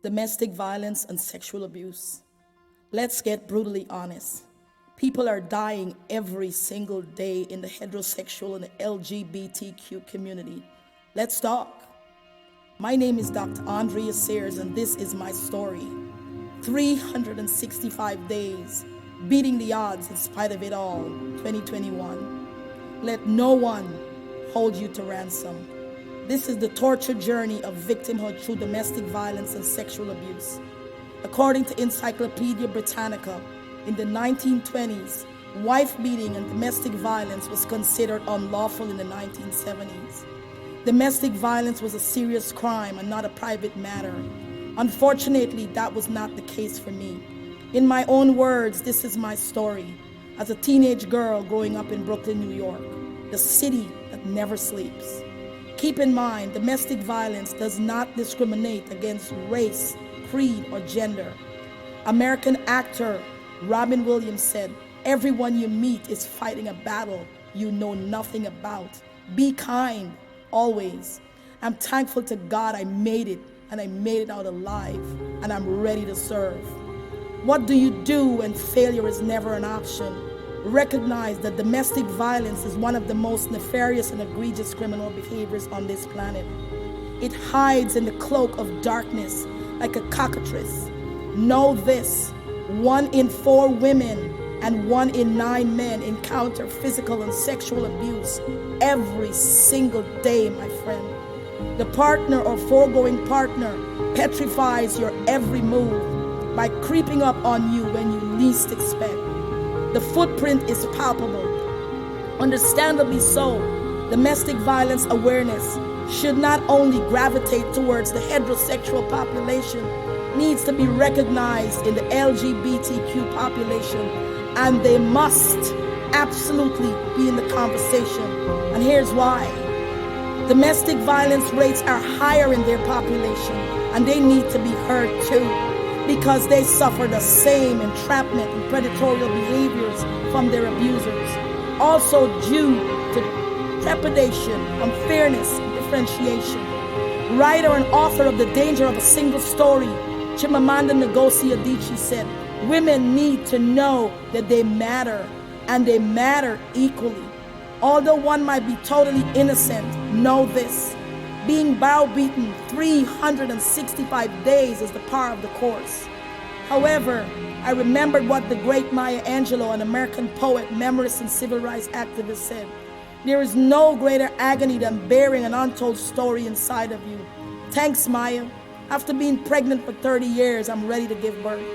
domestic violence and sexual abuse. Let's get brutally honest. People are dying every single day in the heterosexual and the L.G.B.T.Q community. Let's talk. My name is Dr. Andrea Sears, and this is my story. 365 days, beating the odds in spite of it all, 2021. Let no one hold you to ransom. This is the torture journey of victimhood through domestic violence and sexual abuse. According to Encyclopedia Britannica, in the 1920s, wife beating and domestic violence was considered unlawful in the 1970s. Domestic violence was a serious crime and not a private matter. Unfortunately, that was not the case for me. In my own words, this is my story. As a teenage girl growing up in Brooklyn, New York, the city that never sleeps. Keep in mind, domestic violence does not discriminate against race, creed, or gender. American actor Robin Williams said, "Everyone you meet is fighting a battle you know nothing about. Be kind, always." I'm thankful to God I made it, and I made it out alive, and I'm ready to serve. What do you do when failure is never an option? Recognize that domestic violence is one of the most nefarious and egregious criminal behaviors on this planet. It hides in the cloak of darkness like a cockatrice. Know this: 1 in 4 women and 1 in 9 men encounter physical and sexual abuse every single day, my friend. The partner or foregoing partner petrifies your every move by creeping up on you when you least expect. The footprint is palpable. Understandably so, domestic violence awareness should not only gravitate towards the heterosexual population, needs to be recognized in the L.G.B.T.Q population, and they must absolutely be in the conversation. And here's why. Domestic violence rates are higher in their population, and they need to be heard too, because they suffer the same entrapment and predatory behaviors from their abusers. Also due to trepidation, unfairness, and differentiation. Writer and author of The Danger of a Single Story, CHIMAMANDA NGOZI ADICHIE, said, "Women need to know that they matter, and they matter equally. Although one might be totally innocent, know this: being browbeaten 365 days is the par of the course." However, I remembered what the great Maya Angelou, an American poet, memoirist, and civil rights activist, said: "There is no greater agony than bearing an untold story inside of you." Thanks, Maya. After being pregnant for 30 years, I'm ready to give birth.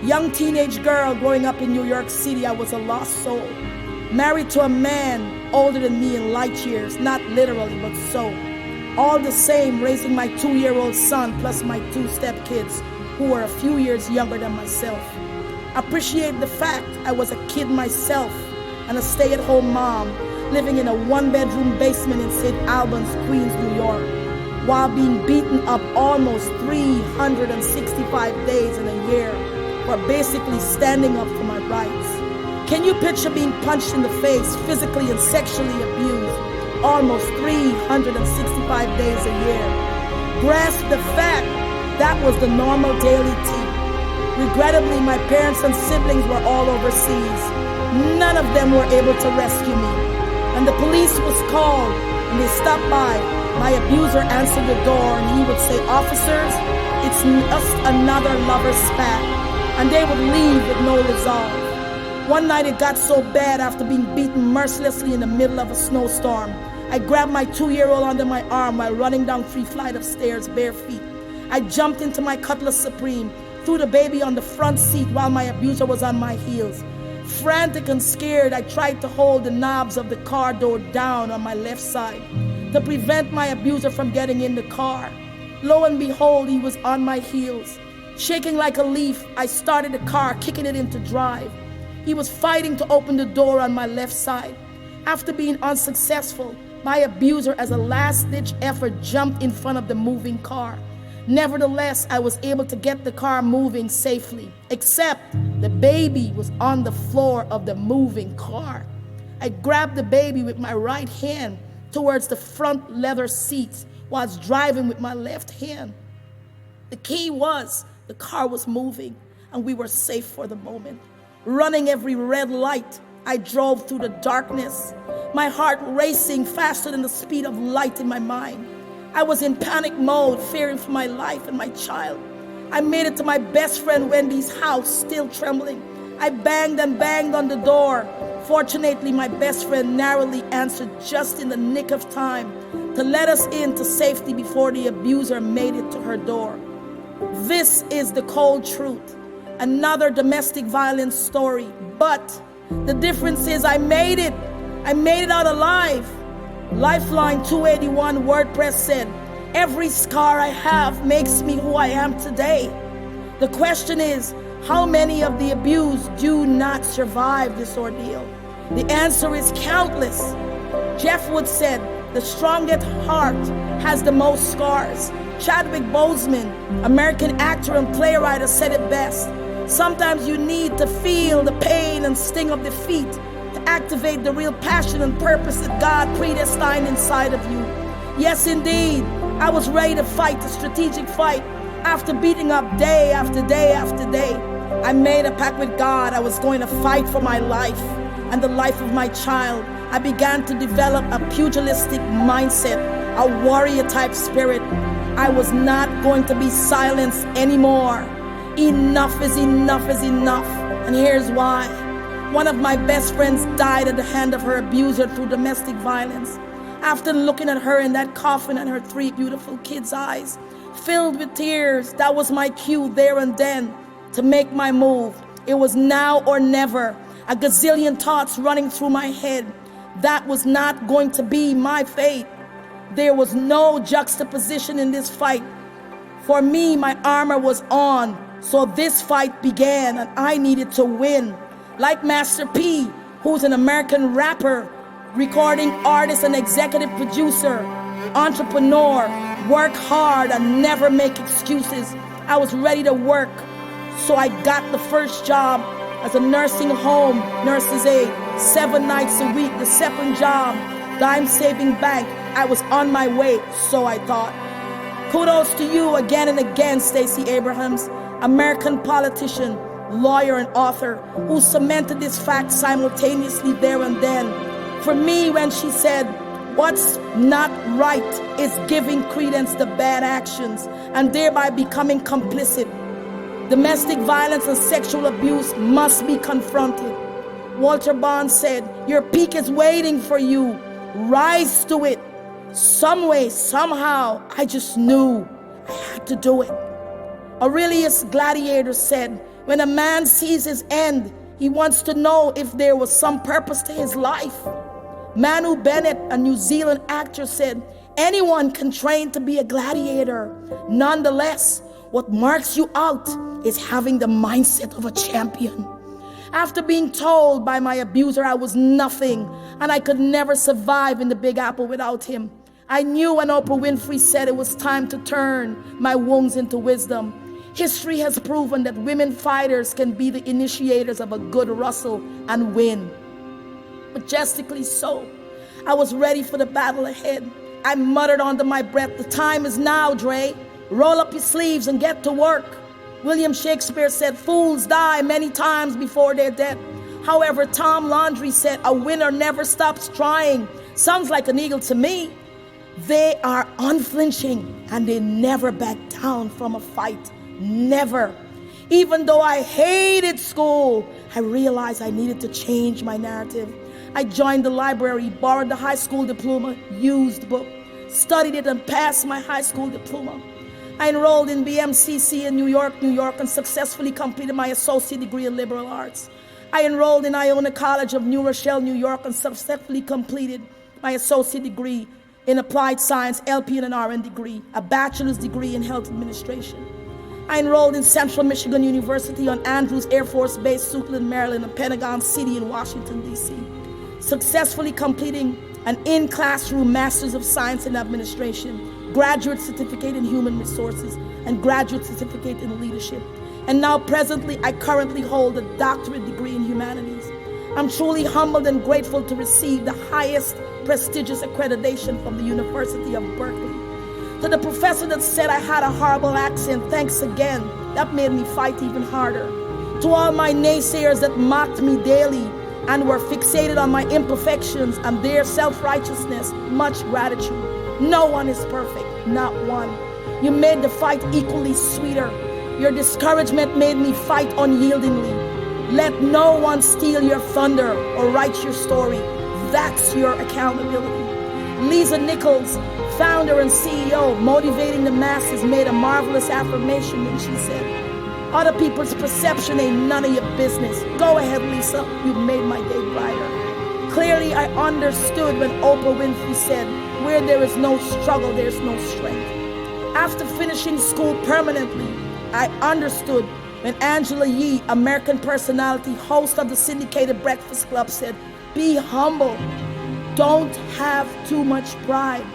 Young teenage girl growing up in New York City, I was a lost soul. Married to a man older than me in light years, not literally, but so. All the same, raising my 2-year-old son plus my 2 stepkids, who were a few years younger than myself. Appreciate the fact I was a kid myself and a stay-at-home mom, living in a 1-bedroom basement in St. Albans, Queens, New York, while being beaten up almost 365 days in a year for basically standing up for my rights. Can you picture being punched in the face, physically and sexually abused almost 365 days a year? Grasp the fact that was the normal daily tea. Regrettably, my parents and siblings were all overseas. None of them were able to rescue me. And the police was called, and they stopped by. My abuser answered the door, and he would say, "Officers, it's just another lover's spat," and they would leave with no resolve. One night it got so bad, after being beaten mercilessly in the middle of a snowstorm, I grabbed my 2-year-old under my arm while running down 3 flights of stairs bare feet. I jumped into my Cutlass Supreme, threw the baby on the front seat while my abuser was on my heels. Frantic and scared, I tried to hold the knobs of the car door down on my left side to prevent my abuser from getting in the car. Lo and behold, he was on my heels. Shaking like a leaf, I started the car, kicking it into drive. He was fighting to open the door on my left side. After being unsuccessful, my abuser, as a last-ditch effort, jumped in front of the moving car. Nevertheless, I was able to get the car moving safely, except the baby was on the floor of the moving car. I grabbed the baby with my right hand towards the front leather seats whilst driving with my left hand. The key was the car was moving and we were safe for the moment. Running every red light, I drove through the darkness, my heart racing faster than the speed of light in my mind. I was in panic mode, fearing for my life and my child. I made it to my best friend Wendy's house, still trembling. I banged and banged on the door. Fortunately, my best friend narrowly answered just in the nick of time to let us into safety before the abuser made it to her door. This is the cold truth. Another domestic violence story, but the difference is I made it. I made it out alive. Lifeline 281 WordPress said, every scar I have makes me who I am today. The question is, how many of the abused do not survive this ordeal? The answer is countless. Jeff Wood said, the strongest heart has the most scars. Chadwick Boseman, American actor and playwright, has said it best. Sometimes you need to feel the pain and sting of defeat to activate the real passion and purpose that God predestined inside of you. Yes, indeed, I was ready to fight a strategic fight after beating up day after day after day. I made a pact with God. I was going to fight for my life and the life of my child. I began to develop a pugilistic mindset, a warrior type spirit. I was not going to be silenced anymore. Enough is enough is enough. And here's why. One of my best friends died at the hand of her abuser through domestic violence. After looking at her in that coffin and her 3 beautiful kids' eyes, filled with tears, that was my cue there and then to make my move. It was now or never. A gazillion thoughts running through my head. That was not going to be my fate. There was no juxtaposition in this fight. For me, my armor was on. So this fight began and I needed to win. Like Master P, who's an American rapper, recording artist and executive producer, entrepreneur, work hard and never make excuses. I was ready to work. So I got the first job as a nursing home nurse's aide, 7 nights a week. The second job, dime saving bank. I was on my way, so I thought. Kudos to you again and again, Stacey Abrams, American politician, lawyer and author, who cemented this fact simultaneously there and then. For me, when she said, what's not right is giving credence to bad actions and thereby becoming complicit. Domestic violence and sexual abuse must be confronted. Walter Bond said, your peak is waiting for you. Rise to it. Some way, somehow, I just knew I had to do it. Aurelius Gladiator said, when a man sees his end, he wants to know if there was some purpose to his life. Manu Bennett, a New Zealand actor, said, anyone can train to be a gladiator. Nonetheless, what marks you out is having the mindset of a champion. After being told by my abuser I was nothing and I could never survive in the Big Apple without him, I knew when Oprah Winfrey said it was time to turn my wounds into wisdom. History has proven that women fighters can be the initiators of a good wrestle and win. Majestically so, I was ready for the battle ahead. I muttered under my breath, the time is now, Dre. Roll up your sleeves and get to work. William Shakespeare said, fools die many times before their death. However, Tom Laundrie said, a winner never stops trying. Sounds like an eagle to me. They are unflinching and they never back down from a fight. Never. Even though I hated school, I realized I needed to change my narrative. I joined the library, borrowed the high school diploma, used book, studied it and passed my high school diploma. I enrolled in BMCC in New York, and successfully completed my associate degree in liberal arts. I enrolled in Iona College of New Rochelle, New York, and successfully completed my associate degree in applied science, LP and an RN degree, a bachelor's degree in health administration. I enrolled in Central Michigan University on Andrews Air Force Base, Suitland, Maryland, and Pentagon City in Washington, D.C., successfully completing an in-classroom Master's of Science in Administration, graduate certificate in Human Resources, and graduate certificate in Leadership. And now presently, I currently hold a doctorate degree in Humanities. I'm truly humbled and grateful to receive the highest prestigious accreditation from the University of Berkeley. To the professor that said I had a horrible accent, thanks again. That made me fight even harder. To all my naysayers that mocked me daily and were fixated on my imperfections and their self-righteousness, much gratitude. No one is perfect, not one. You made the fight equally sweeter. Your discouragement made me fight unyieldingly. Let no one steal your thunder or write your story. That's your accountability. Lisa Nichols, founder and CEO, Motivating the Masses, made a marvelous affirmation when she said, other people's perception ain't none of your business. Go ahead, Lisa, you've made my day brighter. Clearly, I understood when Oprah Winfrey said, where there is no struggle, there's no strength. After finishing school permanently, I understood when Angela Yee, American personality, host of the syndicated Breakfast Club, said, be humble, don't have too much pride,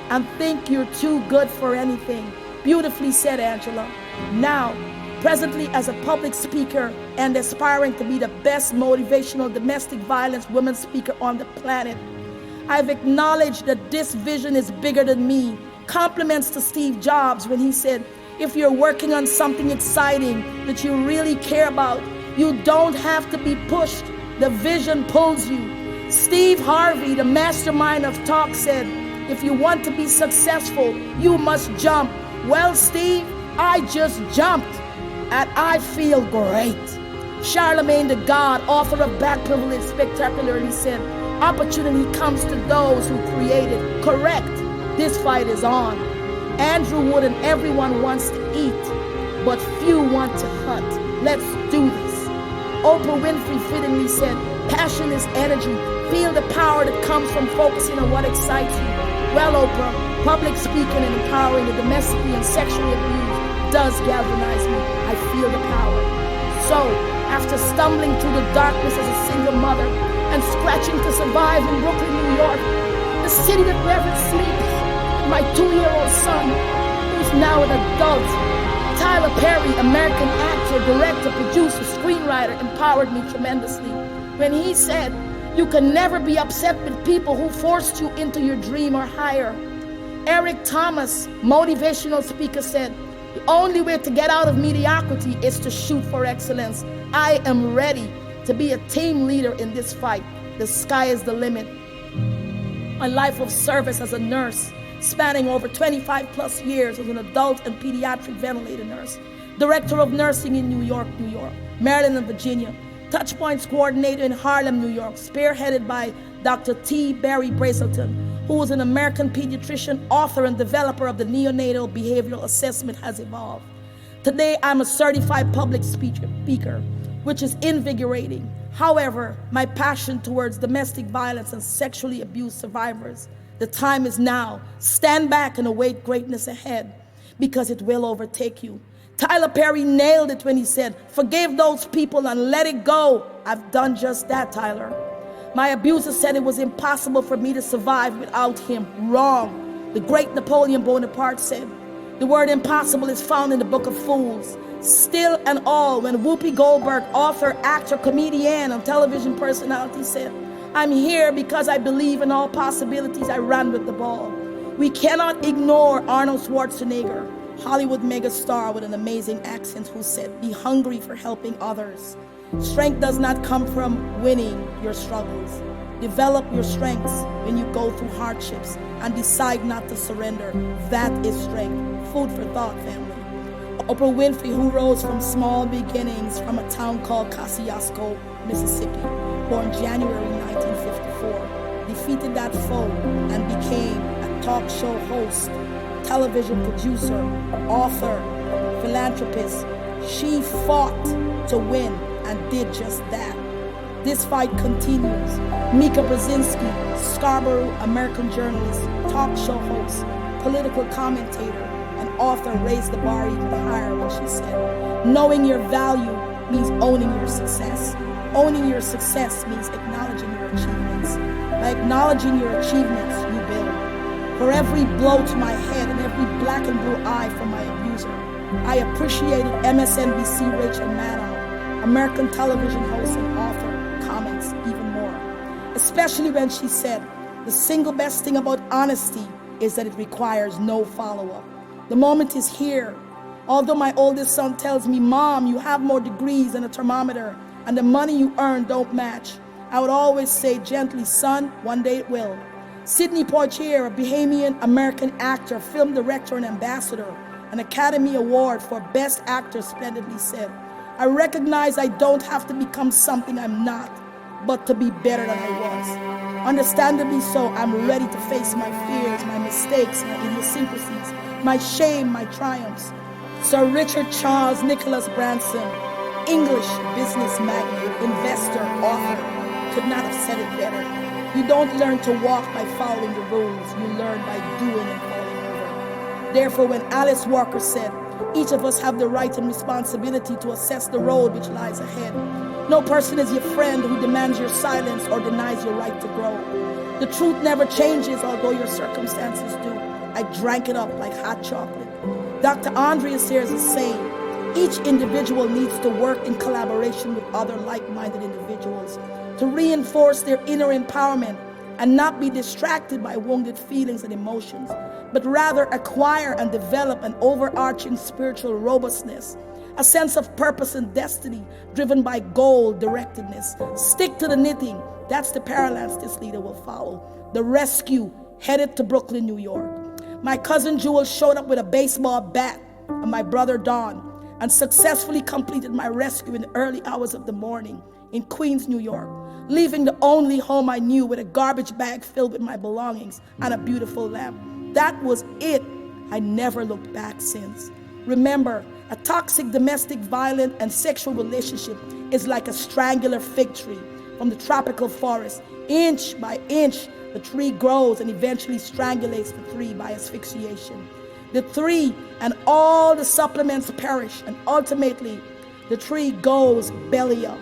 and think you're too good for anything. Beautifully said, Angela. Now, presently as a public speaker and aspiring to be the best motivational domestic violence women speaker on the planet, I've acknowledged that this vision is bigger than me. Compliments to Steve Jobs when he said, if you're working on something exciting that you really care about, you don't have to be pushed. The vision pulls you. Steve Harvey, the mastermind of talk, said, if you want to be successful, you must jump. Well, Steve, I just jumped and I feel great. Charlemagne the God, author of Black Privilege, spectacularly said, opportunity comes to those who create it. Correct. This fight is on. Andrew Wood and everyone wants to eat, but few want to hunt. Let's do this. Oprah Winfrey fittingly said, passion is energy. Feel the power that comes from focusing on what excites you. Well, Oprah, public speaking and empowering the domestically and sexually abused does galvanize me. I feel the power. So, after stumbling through the darkness as a single mother and scratching to survive in Brooklyn, New York, the city that never sleeps, my 2-year-old son, who's now an adult, Tyler Perry, American actor, director, producer, screenwriter, empowered me tremendously when he said, you can never be upset with people who forced you into your dream or higher. Eric Thomas, motivational speaker, said, the only way to get out of mediocrity is to shoot for excellence. I am ready to be a team leader in this fight. The sky is the limit. My life of service as a nurse, spanning over 25 plus years as an adult and pediatric ventilator nurse, director of nursing in New York, Maryland and Virginia, Touchpoints coordinator in Harlem, New York, spearheaded by Dr. T. Barry Brazelton, who was an American pediatrician, author and developer of the neonatal behavioral assessment, has evolved. Today, I'm a certified public speaker, which is invigorating. However, my passion towards domestic violence and sexually abused survivors, the time is now. Stand back and await greatness ahead, because it will overtake you. Tyler Perry nailed it when he said, forgive those people and let it go. I've done just that, Tyler. My abuser said it was impossible for me to survive without him. Wrong. The great Napoleon Bonaparte said, the word impossible is found in the Book of Fools. Still and all, when Whoopi Goldberg, author, actor, comedian, and television personality said, I'm here because I believe in all possibilities, I ran with the ball. We cannot ignore Arnold Schwarzenegger, Hollywood megastar with an amazing accent, who said, be hungry for helping others. Strength does not come from winning your struggles. Develop your strengths when you go through hardships and decide not to surrender. That is strength. Food for thought, family. Oprah Winfrey, who rose from small beginnings from a town called Kosciuszko, Mississippi, born January 1954, defeated that foe and became a talk show host, television producer, author, philanthropist. She fought to win and did just that. This fight continues. Mika Brzezinski, Scarborough American journalist, talk show host, political commentator, and author, raised the bar even higher when she said, knowing your value means owning your success. Owning your success means acknowledging your achievements. By acknowledging your achievements, you build. For every blow to my head and every black and blue eye from my abuser, I appreciated MSNBC Rachel Maddow, American television host and author, comments even more. Especially when she said, the single best thing about honesty is that it requires no follow-up. The moment is here. Although my oldest son tells me, Mom, you have more degrees than a thermometer, and the money you earn don't match, I would always say gently, son, one day it will. Sidney Poitier, a Bahamian American actor, film director, and ambassador, an Academy Award for Best Actor, splendidly said, I recognize I don't have to become something I'm not, but to be better than I was. Understandably so, I'm ready to face my fears, my mistakes, my idiosyncrasies, my shame, my triumphs. Sir Richard Charles Nicholas Branson, English business magnate, investor, author, could not have said it better. You don't learn to walk by following the rules, you learn by doing and falling over. Therefore, when Alice Walker said, each of us have the right and responsibility to assess the road which lies ahead. No person is your friend who demands your silence or denies your right to grow. The truth never changes, although your circumstances do. I drank it up like hot chocolate. Dr. Andrea Sears is saying, each individual needs to work in collaboration with other like-minded individuals to reinforce their inner empowerment and not be distracted by wounded feelings and emotions, but rather acquire and develop an overarching spiritual robustness, a sense of purpose and destiny driven by goal-directedness. Stick to the knitting. That's the parallels this leader will follow. The rescue headed to Brooklyn, New York. My cousin Jewel showed up with a baseball bat and my brother Don and successfully completed my rescue in the early hours of the morning in Queens, New York, leaving the only home I knew with a garbage bag filled with my belongings and a beautiful lamp. That was it. I never looked back since. Remember, a toxic domestic violent and sexual relationship is like a strangular fig tree from the tropical forest. Inch by inch, the tree grows and eventually strangulates the tree by asphyxiation. The tree and all the supplements perish, and ultimately the tree goes belly up.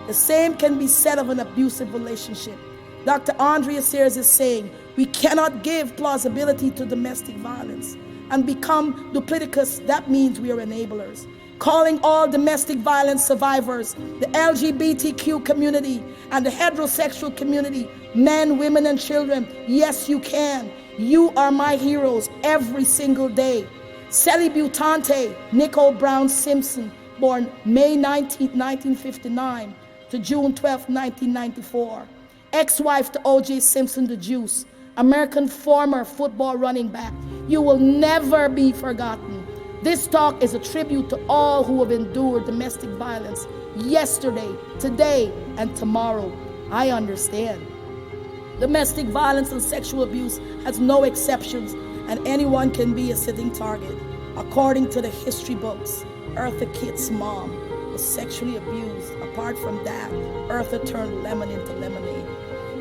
The same can be said of an abusive relationship. Dr. Andrea Sears is saying we cannot give plausibility to domestic violence and become duplicitous. That means we are enablers. Calling all domestic violence survivors, the L.G.B.T.Q community and the heterosexual community, men, women, and children, yes, you can. You are my heroes every single day. Celebutante Nicole Brown Simpson, born May 19, 1959 to June 12, 1994. Ex-wife to O.J. Simpson the Juice, American former football running back. You will never be forgotten. This talk is a tribute to all who have endured domestic violence yesterday, today, and tomorrow. I understand. Domestic violence and sexual abuse has no exceptions, and anyone can be a sitting target. According to the history books, Eartha Kitt's mom was sexually abused. Apart from that, Eartha turned lemon into lemonade.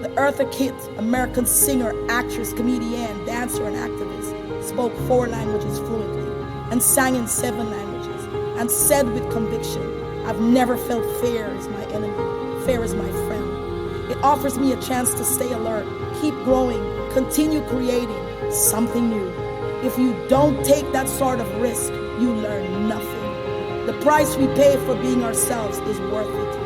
The Eartha Kitt, American singer, actress, comedian, dancer, and activist, spoke 4 languages fluently and sang in 7 languages and said with conviction, I've never felt fear as my enemy, fear as my friend. It offers me a chance to stay alert, keep growing, continue creating something new. If you don't take that sort of risk, you learn nothing. The price we pay for being ourselves is worth it.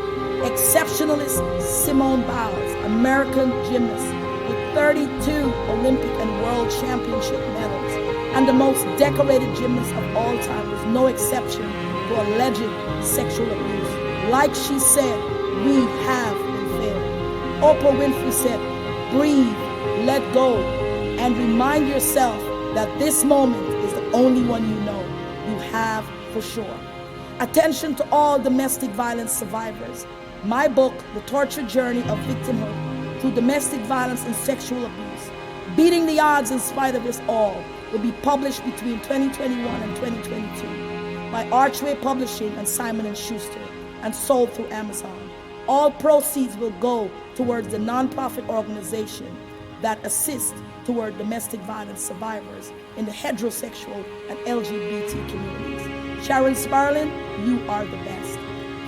Exceptionalist Simone Biles, American gymnast with 32 Olympic and World Championship medals, and the most decorated gymnast of all time, was no exception to alleged sexual abuse. Like she said, we have been failed. Oprah Winfrey said, breathe, let go, and remind yourself that this moment is the only one you know. You have for sure. Attention to all domestic violence survivors. My book, The Torture Journey of Victimhood Through Domestic Violence and Sexual Abuse, Beating the Odds in Spite of Us All, will be published between 2021 and 2022 by Archway Publishing and Simon & Schuster and sold through Amazon. All proceeds will go towards the nonprofit organization that assists toward domestic violence survivors in the heterosexual and LGBT communities. Sharon Sparlin, you are the best.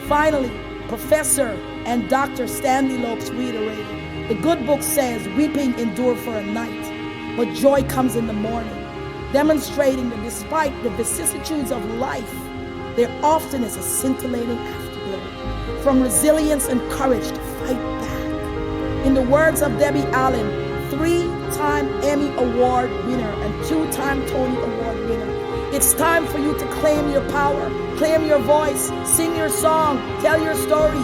Finally, Professor and Dr. Stanley Lopes reiterated, the good book says weeping endure for a night, but joy comes in the morning, demonstrating that despite the vicissitudes of life, there often is a scintillating afterglow, from resilience and courage to fight back. In the words of Debbie Allen, 3 3-time Emmy Award winner and 2-time Tony Award winner. It's time for you to claim your power, claim your voice, sing your song, tell your story.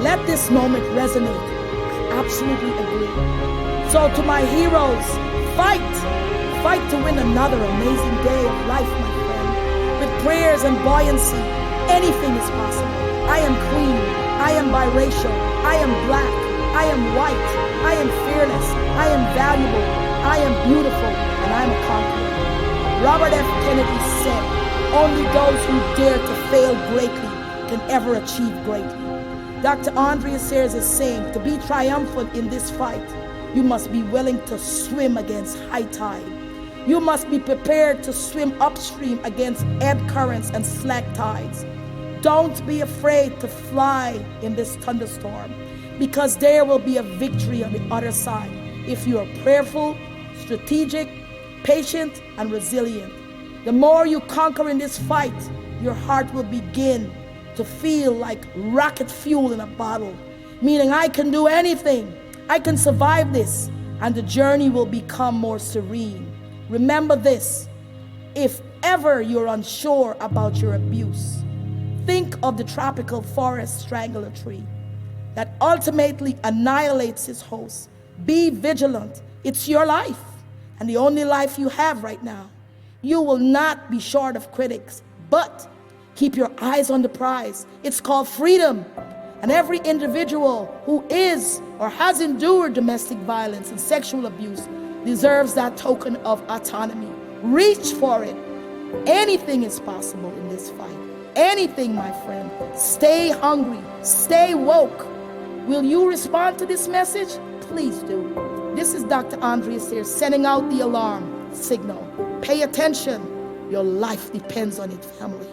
Let this moment resonate. I absolutely agree. So to my heroes, fight! Fight to win another amazing day of life, my friend. With prayers and buoyancy, anything is possible. I am queen. I am biracial. I am black. I am white. I am fearless. I am valuable. I am beautiful. And I am a conqueror. Robert F. Kennedy said, only those who dare to fail greatly can ever achieve greatly. Dr. Andrea Sears is saying, to be triumphant in this fight, you must be willing to swim against high tide. You must be prepared to swim upstream against ebb currents and slack tides. Don't be afraid to fly in this thunderstorm, because there will be a victory on the other side if you are prayerful, strategic, patient, and resilient. The more you conquer in this fight, your heart will begin to feel like rocket fuel in a bottle, meaning I can do anything, I can survive this, and the journey will become more serene. Remember this, if ever you're unsure about your abuse, think of the tropical forest strangler tree that ultimately annihilates its host. Be vigilant. It's your life, and the only life you have right now. You will not be short of critics, but keep your eyes on the prize. It's called freedom. And every individual who is or has endured domestic violence and sexual abuse deserves that token of autonomy. Reach for it. Anything is possible in this fight. Anything, my friend. Stay hungry. Stay woke. Will you respond to this message? Please do. This is Dr. Andrea Sears sending out the alarm signal. Pay attention. Your life depends on it, family.